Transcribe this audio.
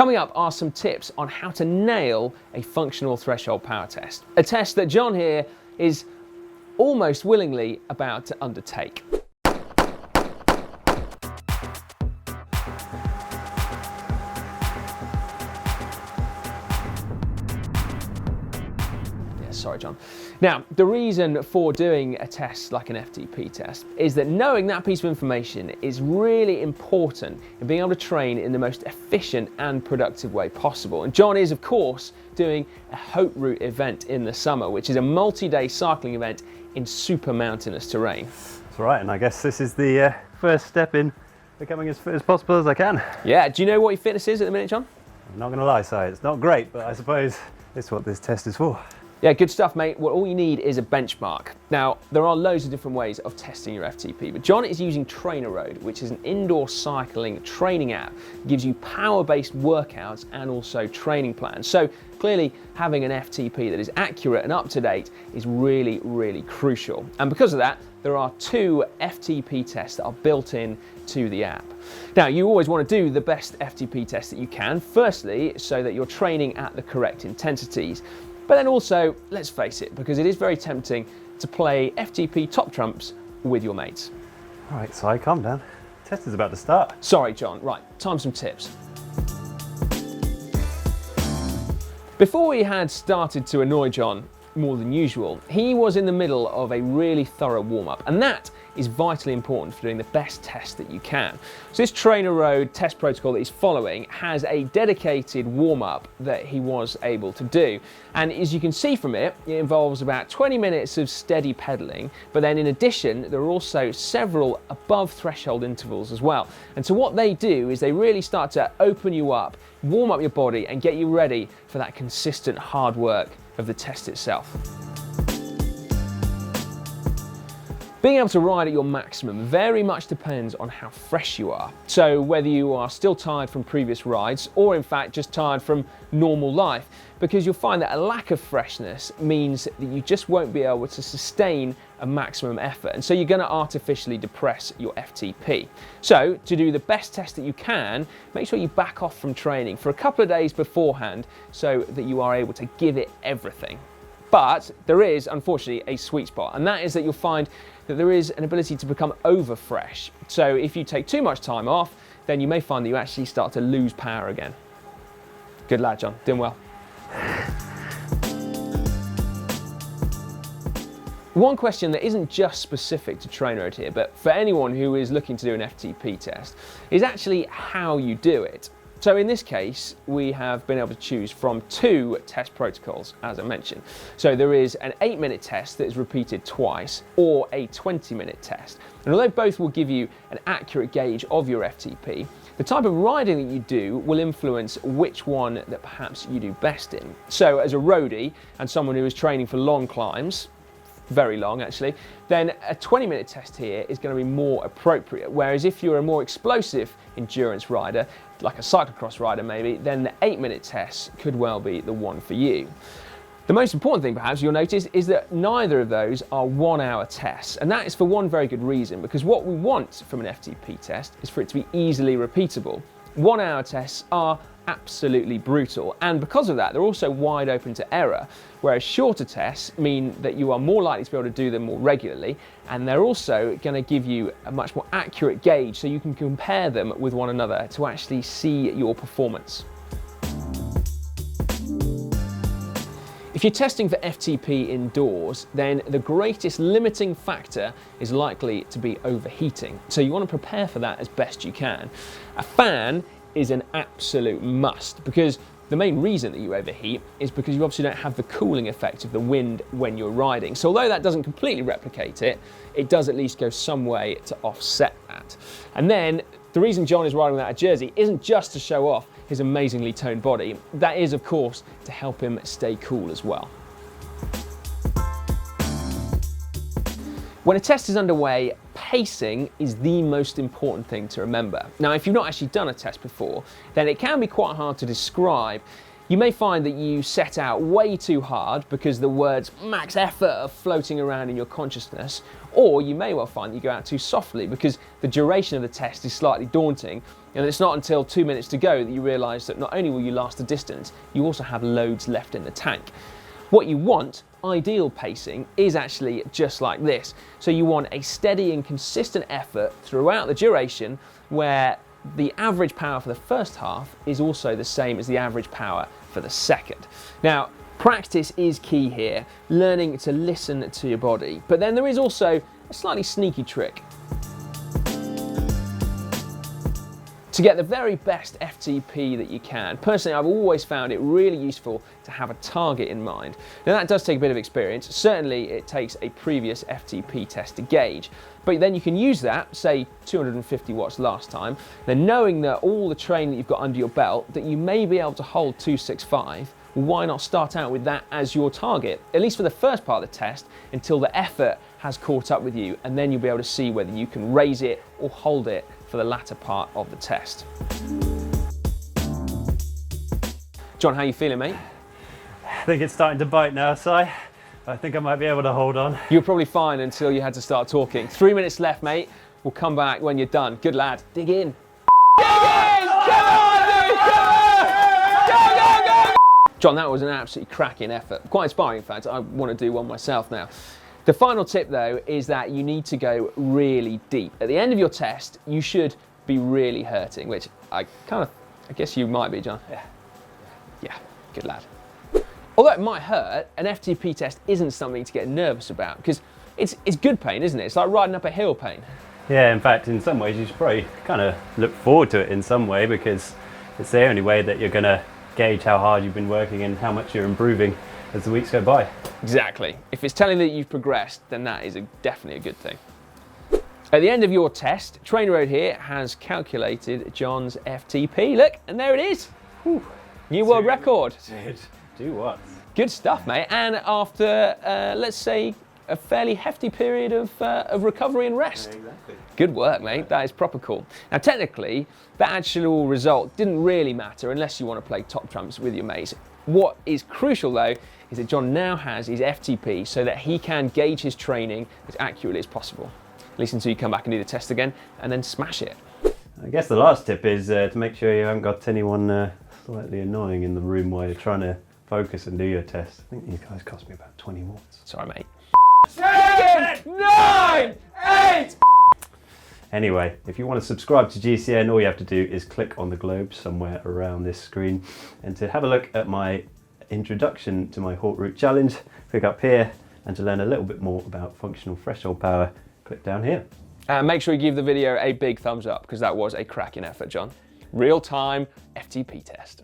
Coming up are some tips on how to nail a functional threshold power test, a test that John here is almost willingly about to undertake. Sorry, John. Now, the reason for doing a test like an FTP test is that knowing that piece of information is really important in being able to train in the most efficient and productive way possible. And John is, of course, doing a Haute Route event in the summer, which is a multi-day cycling event in super mountainous terrain. That's right, and I guess this is the first step in becoming as fit as possible as I can. Yeah, do you know what your fitness is at the minute, John? I'm not going to lie, Si, it's not great, but I suppose it's what this test is for. Yeah, good stuff, mate. Well, all you need is a benchmark. Now, there are loads of different ways of testing your FTP, but John is using TrainerRoad, which is an indoor cycling training app. It gives you power-based workouts and also training plans. So clearly, having an FTP that is accurate and up-to-date is really, really crucial. And because of that, there are 2 FTP tests that are built in to the app. Now, you always want to do the best FTP test that you can, firstly, so that you're training at the correct intensities. But then also, let's face it, because it is very tempting to play FTP top trumps with your mates. All right, Si, calm down. The test is about to start. Sorry, John. Right, time for some tips. Before we had started to annoy John more than usual, he was in the middle of a really thorough warm-up, and that is vitally important for doing the best test that you can. So this TrainerRoad test protocol that he's following has a dedicated warm-up that he was able to do. And as you can see from it, it involves about 20 minutes of steady pedaling, but then in addition, there are also several above threshold intervals as well. And so what they do is they really start to open you up, warm up your body, and get you ready for that consistent hard work of the test itself. Being able to ride at your maximum very much depends on how fresh you are. So whether you are still tired from previous rides or in fact just tired from normal life, because you'll find that a lack of freshness means that you just won't be able to sustain a maximum effort, and so you're going to artificially depress your FTP. So to do the best test that you can, make sure you back off from training for a couple of days beforehand so that you are able to give it everything. But there is, unfortunately, a sweet spot, and that is that you'll find that there is an ability to become over fresh. So if you take too much time off, then you may find that you actually start to lose power again. Good lad, John. Doing well. One question that isn't just specific to TrainerRoad here, but for anyone who is looking to do an FTP test, is actually how you do it. So in this case, we have been able to choose from 2 test protocols, as I mentioned. So there is an 8-minute test that is repeated twice, or a 20-minute test. And although both will give you an accurate gauge of your FTP, the type of riding that you do will influence which one that perhaps you do best in. So as a roadie and someone who is training for long climbs, very long actually, then a 20-minute test here is going to be more appropriate. Whereas if you're a more explosive endurance rider, like a cyclocross rider maybe, then the 8-minute test could well be the one for you. The most important thing perhaps you'll notice is that neither of those are 1-hour tests, and that is for one very good reason, because what we want from an FTP test is for it to be easily repeatable. 1-hour tests are absolutely brutal, and because of that they're also wide open to error, whereas shorter tests mean that you are more likely to be able to do them more regularly, and they're also going to give you a much more accurate gauge so you can compare them with one another to actually see your performance. If you're testing for FTP indoors, then the greatest limiting factor is likely to be overheating. So you want to prepare for that as best you can. A fan is an absolute must, because the main reason that you overheat is because you obviously don't have the cooling effect of the wind when you're riding. So although that doesn't completely replicate it, it does at least go some way to offset that. And then the reason John is riding without a jersey isn't just to show off his amazingly toned body. That is, of course, to help him stay cool as well. When a test is underway, pacing is the most important thing to remember. Now, if you've not actually done a test before, then it can be quite hard to describe. You may find that you set out way too hard because the words max effort are floating around in your consciousness, or you may well find that you go out too softly because the duration of the test is slightly daunting, And it's not until 2 minutes to go that you realise that not only will you last the distance, you also have loads left in the tank. What you want, ideal pacing, is actually just like this. So you want a steady and consistent effort throughout the duration where the average power for the first half is also the same as the average power for the second. Now, practice is key here, learning to listen to your body. But then there is also a slightly sneaky trick. To get the very best FTP that you can, personally I've always found it really useful to have a target in mind. Now that does take a bit of experience, certainly it takes a previous FTP test to gauge, but then you can use that, say 250 watts last time, then knowing that all the training that you've got under your belt, that you may be able to hold 265, why not start out with that as your target, at least for the first part of the test, until the effort has caught up with you, and then you'll be able to see whether you can raise it or hold it for the latter part of the test. John, how you feeling, mate? I think it's starting to bite now, Si. I think I might be able to hold on. You were probably fine until you had to start talking. 3 minutes left, mate. We'll come back when you're done. Good lad. Dig in. Dig in! Come on, dude! Come on! Go! John, that was an absolutely cracking effort. Quite inspiring, in fact. I want to do one myself now. The final tip though is that you need to go really deep. At the end of your test, you should be really hurting, which I guess you might be, John. Yeah, good lad. Although it might hurt, an FTP test isn't something to get nervous about because it's good pain, isn't it? It's like riding up a hill pain. Yeah, in fact, in some ways you should probably kind of look forward to it in some way because it's the only way that you're going to gauge how hard you've been working and how much you're improving as the weeks go by. Exactly. If it's telling that you've progressed, then that is definitely a good thing. At the end of your test, TrainerRoad here has calculated John's FTP. Look, and there it is. Whew. New world record. Do what? Good stuff, mate. And after, let's say, a fairly hefty period of recovery and rest. Yeah, exactly. Good work, mate. That is proper cool. Now, technically, the actual result didn't really matter unless you want to play top trumps with your mates. What is crucial, though, is that John now has his FTP so that he can gauge his training as accurately as possible. At least until you come back and do the test again and then smash it. I guess the last tip is to make sure you haven't got anyone slightly annoying in the room while you're trying to focus and do your test. I think you guys cost me about 20 watts. Sorry, mate. 7, 9, 8! Anyway, if you want to subscribe to GCN, all you have to do is click on the globe somewhere around this screen. And to have a look at my introduction to my Haute Route challenge, click up here. And to learn a little bit more about functional threshold power, click down here. And make sure you give the video a big thumbs up because that was a cracking effort, John. Real-time FTP test.